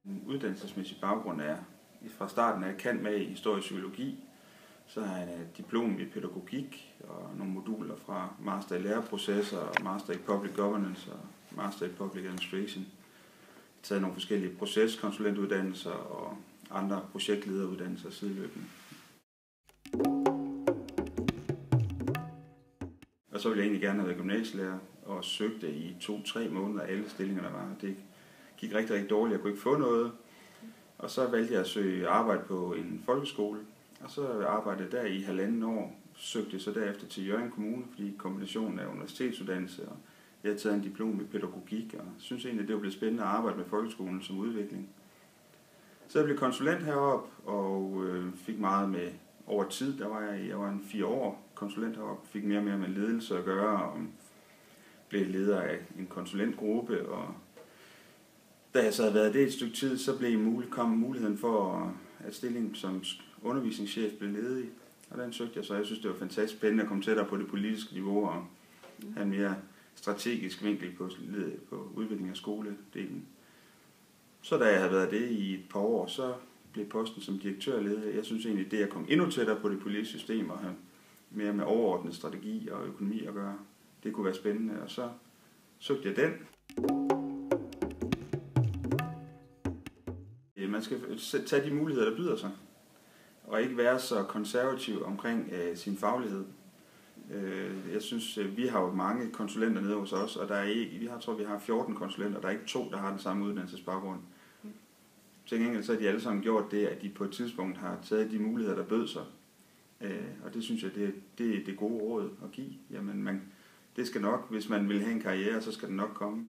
En uddannelsesmæssig baggrund er fra starten af kan med i historisk psykologi, så har jeg et diplom i pædagogik og nogle moduler fra Master i læreprocesser og Master i Public Governance og Master i Public Administration. Jeg har taget nogle forskellige proceskonsulentuddannelser og andre projektlederuddannelser sideløbende. Og så ville jeg egentlig gerne have været gymnasielærer og søgte i 2-3 måneder alle stillinger, der var. Det gik rigtig, rigtig dårligt. Jeg kunne ikke få noget. Og så valgte jeg at søge arbejde på en folkeskole. Og så arbejdede der i 1,5 år. Søgte så derefter til Hjørring Kommune, fordi kombinationen af universitetsuddannelse og jeg havde taget en diplom i pædagogik. Og synes egentlig, det var blevet spændende at arbejde med folkeskolen som udvikling. Så jeg blev konsulent heroppe og fik meget med over tid. Jeg var en 4 år konsulent heroppe, fik mere og mere med ledelse at gøre og blev leder af en konsulentgruppe. Og da jeg så havde været det et stykke tid, så kom muligheden for, at stillingen som undervisningschef blev ledig. Og den søgte jeg så. Jeg synes, det var fantastisk spændende at komme tættere på det politiske niveau og have en mere strategisk vinkel på udvikling af skoledelen. Så da jeg havde været det i et par år, så blev posten som direktør ledet. Jeg synes egentlig, det at komme endnu tættere på det politiske system og have mere med overordnet strategi og økonomi at gøre, det kunne være spændende. Og så søgte jeg den. Man skal tage de muligheder, der byder sig, og ikke være så konservativ omkring sin faglighed. Jeg synes, vi har jo mange konsulenter nede hos os, og vi har 14 konsulenter, og der er ikke 2, der har den samme uddannelsesbaggrund. Til gengæld så har de alle sammen gjort det, at de på et tidspunkt har taget de muligheder, der bød sig. Og det synes jeg, det er det gode råd at give. Jamen, det skal nok, hvis man vil have en karriere, så skal det nok komme.